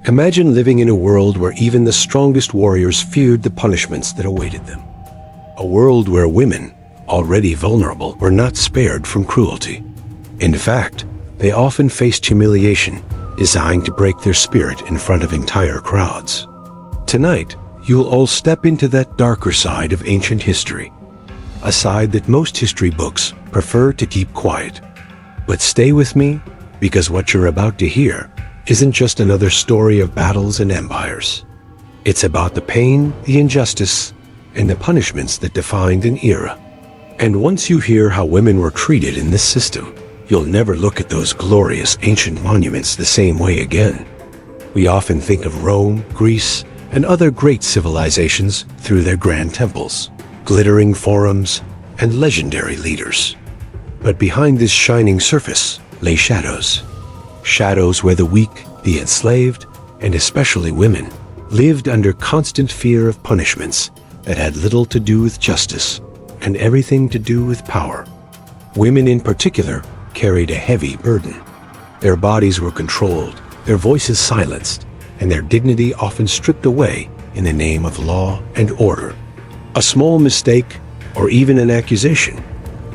Imagine living in a world where even the strongest warriors feared the punishments that awaited them. A world where women, already vulnerable, were not spared from cruelty. In fact, they often faced humiliation designed to break their spirit in front of entire crowds. Tonight, you'll all step into that darker side of ancient history, a side that most history books prefer to keep quiet. But stay with me, because what you're about to hear isn't just another story of battles and empires. It's about the pain, the injustice, and the punishments that defined an era. And once you hear how women were treated in this system, you'll never look at those glorious ancient monuments the same way again. We often think of Rome, Greece, and other great civilizations through their grand temples, glittering forums, and legendary leaders. But behind this shining surface lay shadows. Shadows where the weak, the enslaved, and especially women, lived under constant fear of punishments that had little to do with justice and everything to do with power. Women in particular carried a heavy burden. Their bodies were controlled, their voices silenced, and their dignity often stripped away in the name of law and order. A small mistake, or even an accusation,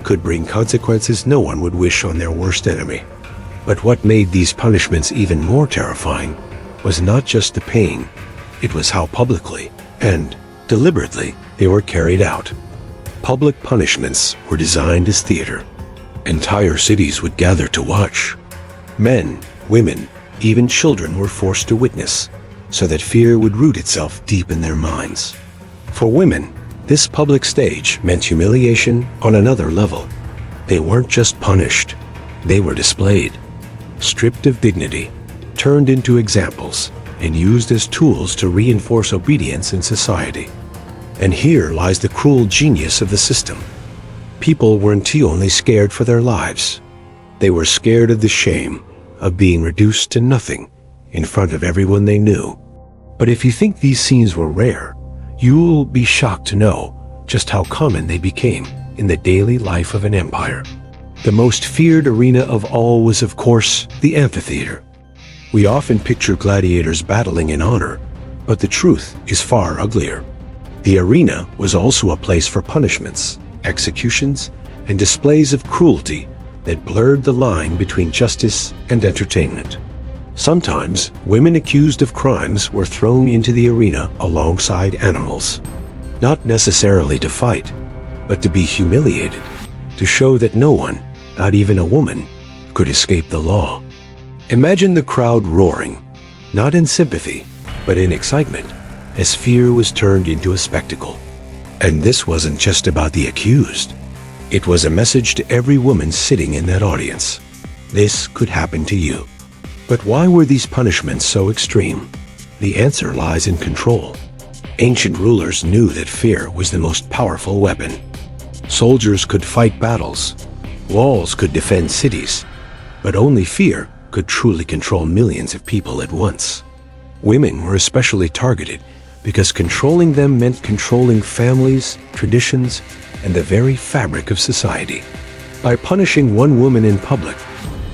could bring consequences no one would wish on their worst enemy. But what made these punishments even more terrifying was not just the pain, it was how publicly and deliberately they were carried out. Public punishments were designed as theater. Entire cities would gather to watch. Men, women, even children were forced to witness, so that fear would root itself deep in their minds. For women, this public stage meant humiliation on another level. They weren't just punished, they were displayed. Stripped of dignity, turned into examples, and used as tools to reinforce obedience in society. And here lies the cruel genius of the system. People weren't only scared for their lives. They were scared of the shame of being reduced to nothing in front of everyone they knew. But if you think these scenes were rare, you'll be shocked to know just how common they became in the daily life of an empire. The most feared arena of all was, of course, the amphitheater. We often picture gladiators battling in honor, but the truth is far uglier. The arena was also a place for punishments, executions, and displays of cruelty that blurred the line between justice and entertainment. Sometimes, women accused of crimes were thrown into the arena alongside animals, not necessarily to fight, but to be humiliated, to show that no one, not even a woman, could escape the law. Imagine the crowd roaring, not in sympathy, but in excitement, as fear was turned into a spectacle. And this wasn't just about the accused. It was a message to every woman sitting in that audience. This could happen to you. But why were these punishments so extreme? The answer lies in control. Ancient rulers knew that fear was the most powerful weapon. Soldiers could fight battles. Walls could defend cities, but only fear could truly control millions of people at once. Women were especially targeted because controlling them meant controlling families, traditions, and the very fabric of society. By punishing one woman in public,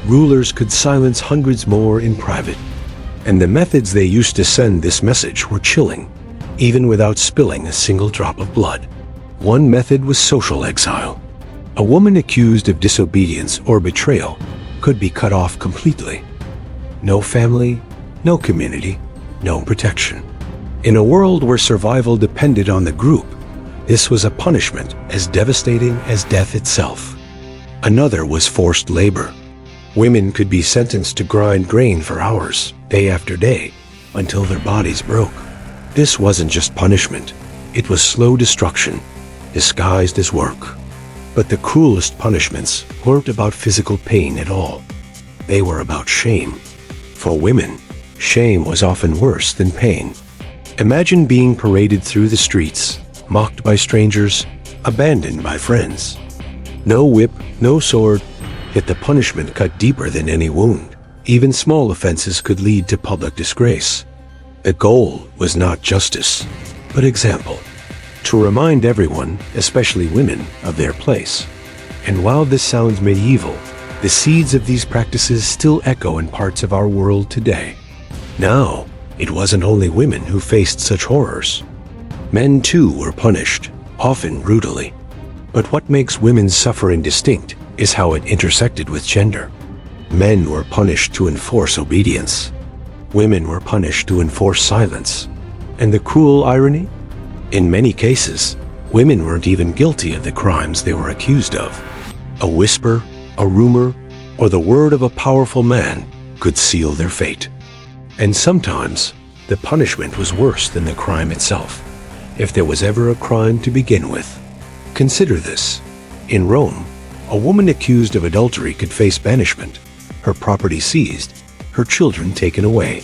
rulers could silence hundreds more in private. And the methods they used to send this message were chilling, even without spilling a single drop of blood. One method was social exile. A woman accused of disobedience or betrayal could be cut off completely. No family, no community, no protection. In a world where survival depended on the group, this was a punishment as devastating as death itself. Another was forced labor. Women could be sentenced to grind grain for hours, day after day, until their bodies broke. This wasn't just punishment, it was slow destruction, disguised as work. But the cruelest punishments weren't about physical pain at all. They were about shame. For women, shame was often worse than pain. Imagine being paraded through the streets, mocked by strangers, abandoned by friends. No whip, no sword, yet the punishment cut deeper than any wound. Even small offenses could lead to public disgrace. The goal was not justice, but example. To remind everyone, especially women, of their place. And while this sounds medieval, the seeds of these practices still echo in parts of our world today. Now, It wasn't only women who faced such horrors. Men too were punished, often brutally. But what makes women's suffering distinct is how it intersected with gender. Men were punished to enforce obedience. Women were punished to enforce silence. And the cruel irony? In many cases, women weren't even guilty of the crimes they were accused of. A whisper, a rumor, or the word of a powerful man could seal their fate. And sometimes, the punishment was worse than the crime itself, if there was ever a crime to begin with. Consider this. In Rome, a woman accused of adultery could face banishment, her property seized, her children taken away.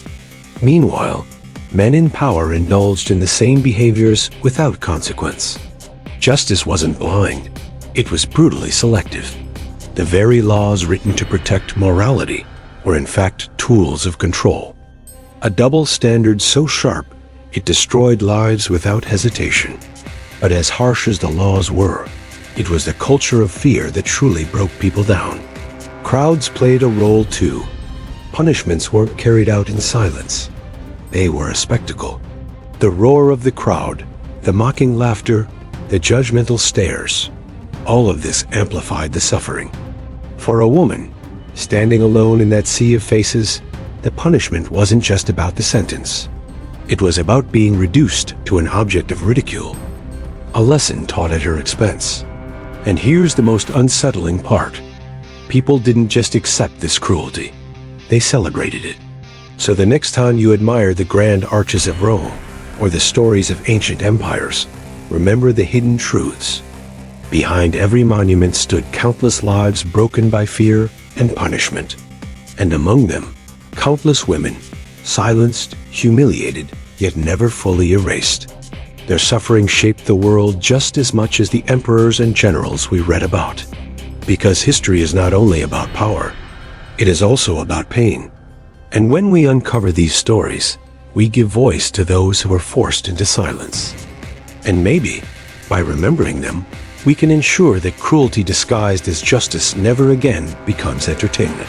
Meanwhile, men in power indulged in the same behaviors without consequence. Justice wasn't blind, it was brutally selective. The very laws written to protect morality were in fact tools of control. A double standard so sharp, it destroyed lives without hesitation. But as harsh as the laws were, it was the culture of fear that truly broke people down. Crowds played a role too. Punishments weren't carried out in silence. They were a spectacle. The roar of the crowd, the mocking laughter, the judgmental stares, all of this amplified the suffering. For a woman, standing alone in that sea of faces, the punishment wasn't just about the sentence. It was about being reduced to an object of ridicule, a lesson taught at her expense. And here's the most unsettling part. People didn't just accept this cruelty, they celebrated it. So the next time you admire the grand arches of Rome or the stories of ancient empires, remember the hidden truths. Behind every monument stood countless lives broken by fear and punishment. And among them, countless women, silenced, humiliated, yet never fully erased. Their suffering shaped the world just as much as the emperors and generals we read about. Because history is not only about power, it is also about pain. And when we uncover these stories, we give voice to those who were forced into silence. And maybe, by remembering them, we can ensure that cruelty disguised as justice never again becomes entertainment.